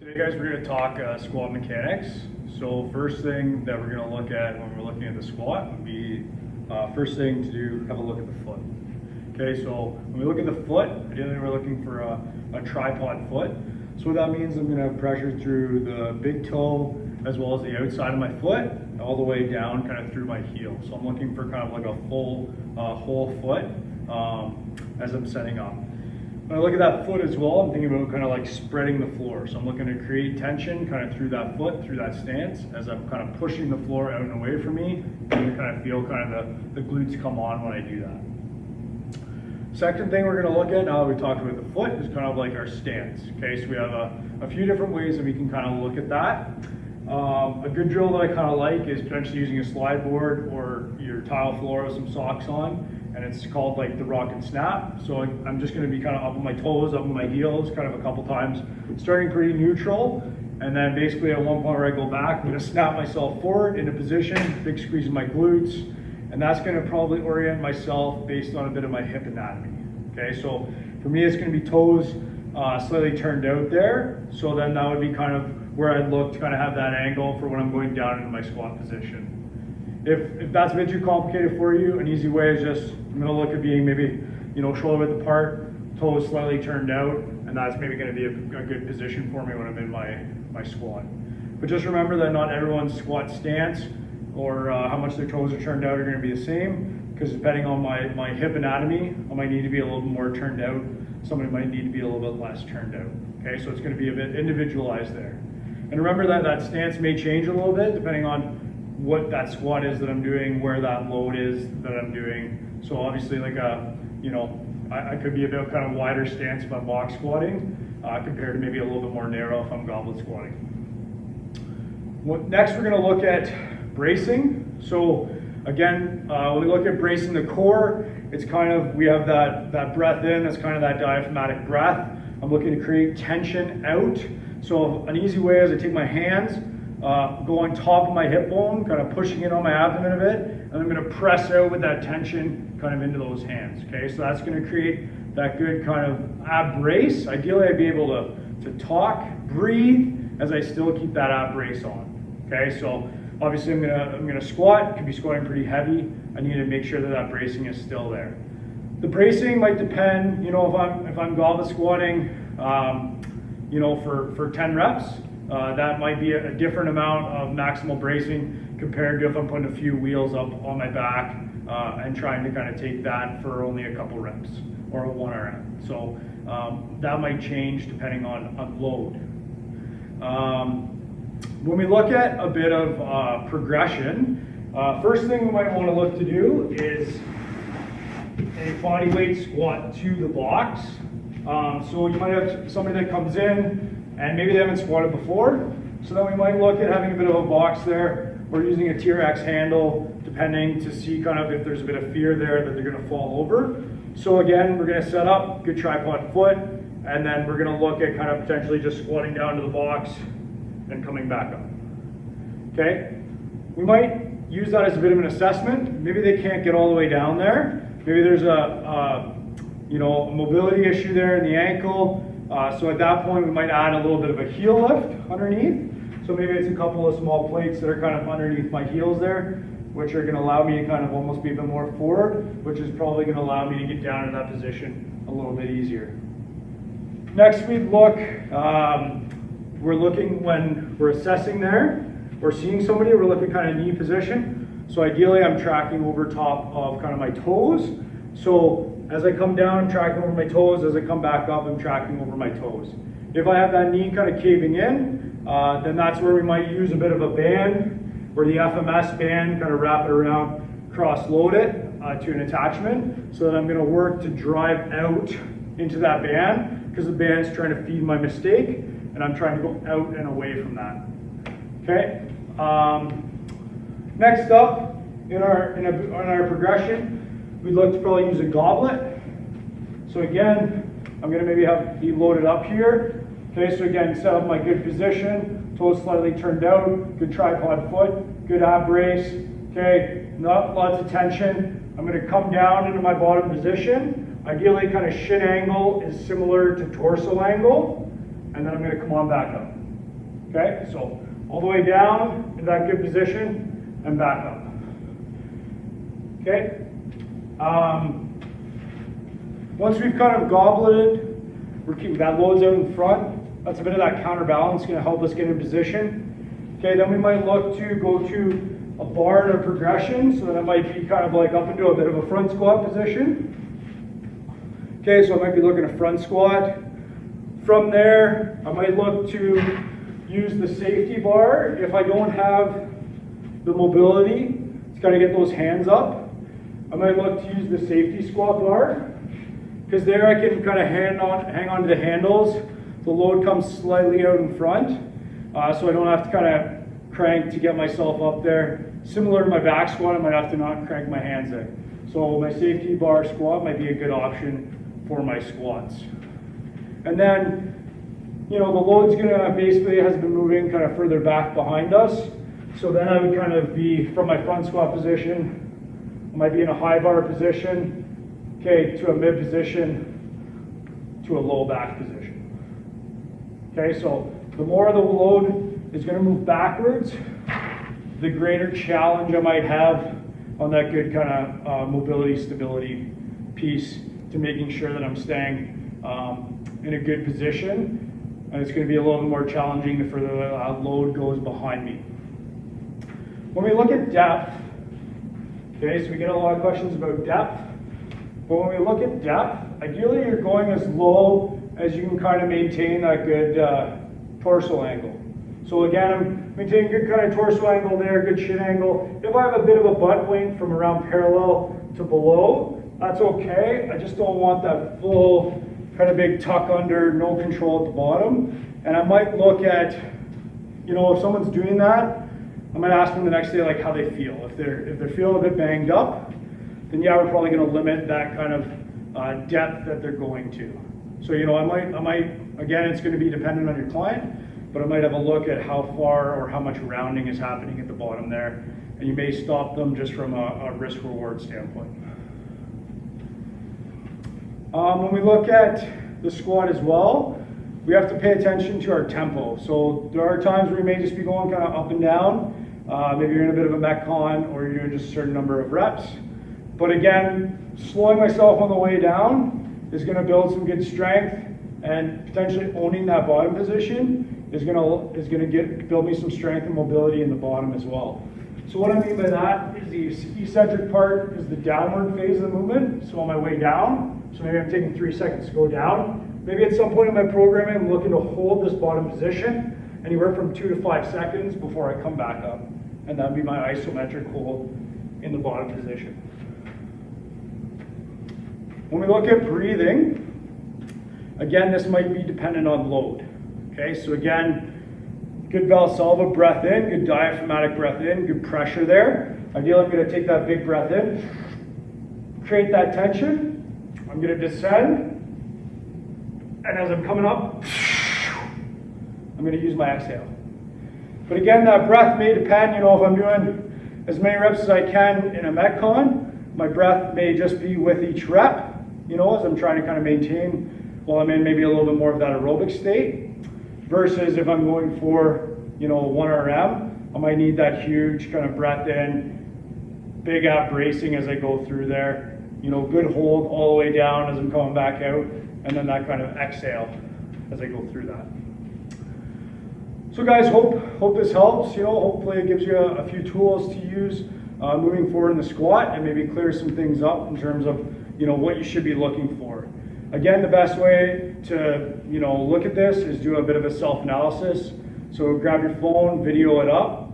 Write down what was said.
Today guys, we're going to talk squat mechanics. So first thing that we're going to look at when we're looking at the squat would be, first thing to do, have a look at the foot. Okay, so when we look at the foot, ideally we're looking for a tripod foot. So what that means, I'm going to have pressure through the big toe as well as the outside of my foot, all the way down kind of through my heel. So I'm looking for kind of like a full whole foot as I'm setting up. When I look at that foot as well, I'm thinking about kind of like spreading the floor. So I'm looking to create tension kind of through that foot, through that stance, as I'm kind of pushing the floor out and away from me, and you kind of feel kind of the glutes come on when I do that. Second thing we're going to look at now that we talked about the foot is kind of like our stance. Okay, so we have a few different ways that we can kind of look at that. A good drill that I kind of like is potentially using a slide board or your tile floor with some socks on. And it's called like the rock and snap. So I'm just going to be kind of up on my toes, up on my heels, kind of a couple times, starting pretty neutral. And then basically at one point where I go back, I'm going to snap myself forward into position, big squeeze of my glutes. And that's going to probably orient myself based on a bit of my hip anatomy. Okay, so for me, it's going to be toes slightly turned out there. So then that would be kind of where I'd look to kind of have that angle for when I'm going down into my squat position. If that's a bit too complicated for you, an easy way is just, I'm gonna look at being maybe, shoulder width apart, toes slightly turned out, and that's maybe gonna be a good position for me when I'm in my squat. But just remember that not everyone's squat stance or how much their toes are turned out are gonna be the same, because depending on my hip anatomy, I might need to be a little bit more turned out, somebody might need to be a little bit less turned out. Okay, so it's gonna be a bit individualized there. And remember that stance may change a little bit depending on what that squat is that I'm doing, where that load is that I'm doing. So obviously like I could be a bit kind of wider stance if I'm box squatting compared to maybe a little bit more narrow if I'm goblet squatting. Next we're gonna look at bracing. So again, when we look at bracing the core, it's kind of, we have that breath in, that's kind of that diaphragmatic breath. I'm looking to create tension out. So an easy way is I take my hands, go on top of my hip bone, kind of pushing it on my abdomen a bit, and I'm going to press out with that tension kind of into those hands. Okay, so that's going to create that good kind of ab brace. Ideally, I'd be able to talk, breathe, as I still keep that ab brace on. Okay, so obviously I'm gonna squat. Could be squatting pretty heavy. I need to make sure that bracing is still there. The bracing might depend. If I'm goblet squatting, for 10 reps. That might be a different amount of maximal bracing compared to if I'm putting a few wheels up on my back and trying to kind of take that for only a couple reps or a 1 RM. So that might change depending on load. When we look at a bit of progression, first thing we might want to look to do is a body weight squat to the box. So you might have somebody that comes in and maybe they haven't squatted before. So then we might look at having a bit of a box there or using a TRX handle, depending, to see kind of if there's a bit of fear there that they're gonna fall over. So again, we're gonna set up good tripod foot, and then we're gonna look at kind of potentially just squatting down to the box and coming back up. Okay, we might use that as a bit of an assessment. Maybe they can't get all the way down there. Maybe there's a mobility issue there in the ankle. So at that point, we might add a little bit of a heel lift underneath. So maybe it's a couple of small plates that are kind of underneath my heels there, which are going to allow me to kind of almost be a bit more forward, which is probably going to allow me to get down in that position a little bit easier. Next, we look, we're looking when we're assessing there, or seeing somebody, we're looking kind of knee position. So ideally, I'm tracking over top of kind of my toes. So as I come down, I'm tracking over my toes. As I come back up, I'm tracking over my toes. If I have that knee kind of caving in, then that's where we might use a bit of a band, or the FMS band, kind of wrap it around, cross-load it to an attachment, so that I'm going to work to drive out into that band, because the band's trying to feed my mistake, and I'm trying to go out and away from that. Okay. Next up in our progression, we'd look to probably use a goblet. So again, I'm going to maybe be loaded up here. Okay, so again, set up my good position, toes slightly turned out, good tripod foot, good ab brace. Okay, not lots of tension. I'm going to come down into my bottom position. Ideally, kind of shin angle is similar to torso angle, and then I'm going to come on back up. Okay, so all the way down in that good position and back up. Okay. Once we've kind of gobleted, we're keeping that loads out in front. That's a bit of that counterbalance, going to help us get in position. Okay, then we might look to go to a bar in a progression, so that might be kind of like up into a bit of a front squat position. Okay, so I might be looking at front squat. From there, I might look to use the safety bar. If I don't have the mobility, it's got to get those hands up. I might look to use the safety squat bar, because there I can kind of hang on to the handles. The load comes slightly out in front, so I don't have to kind of crank to get myself up there. Similar to my back squat, I might have to not crank my hands in. So my safety bar squat might be a good option for my squats. And then, the load's basically has been moving kind of further back behind us. So then I would kind of be from my front squat position, I might be in a high bar position, okay, to a mid position, to a low back position. Okay, so the more the load is going to move backwards, the greater challenge I might have on that good kind of mobility, stability piece to making sure that I'm staying in a good position. And it's going to be a little bit more challenging the further the load goes behind me. When we look at depth, okay, so we get a lot of questions about depth. But when we look at depth, ideally you're going as low as you can kind of maintain that good torso angle. So again, I'm maintaining good kind of torso angle there, good shin angle. If I have a bit of a butt wing from around parallel to below, that's okay. I just don't want that full kind of big tuck under, no control at the bottom. And I might look at, if someone's doing that, I might ask them the next day like how they feel. If they're feeling a bit banged up, then yeah, we're probably going to limit that kind of depth that they're going to. So I might again, it's going to be dependent on your client, but I might have a look at how far or how much rounding is happening at the bottom there, and you may stop them just from a risk-reward standpoint. When we look at the squat as well, we have to pay attention to our tempo. So there are times where you may just be going kind of up and down. Maybe you're in a bit of a Metcon or you're doing just a certain number of reps. But again, slowing myself on the way down is going to build some good strength, and potentially owning that bottom position is going to build me some strength and mobility in the bottom as well. So what I mean by that is the eccentric part is the downward phase of the movement. So on my way down, so maybe I'm taking 3 seconds to go down. Maybe at some point in my programming, I'm looking to hold this bottom position anywhere from 2 to 5 seconds before I come back up. And that would be my isometric hold in the bottom position. When we look at breathing, again, this might be dependent on load. Okay, so again, good Valsalva breath in, good diaphragmatic breath in, good pressure there. Ideally, I'm going to take that big breath in, create that tension. I'm going to descend, and as I'm coming up, I'm going to use my exhale. But again, that breath may depend, if I'm doing as many reps as I can in a Metcon, my breath may just be with each rep, as I'm trying to kind of maintain while I'm in maybe a little bit more of that aerobic state, versus if I'm going for, 1 RM, I might need that huge kind of breath in, big ab bracing as I go through there, good hold all the way down as I'm coming back out, and then that kind of exhale as I go through that. So guys, hope this helps. Hopefully it gives you a few tools to use moving forward in the squat, and maybe clear some things up in terms of what you should be looking for. Again, the best way to look at this is do a bit of a self-analysis. So grab your phone, video it up.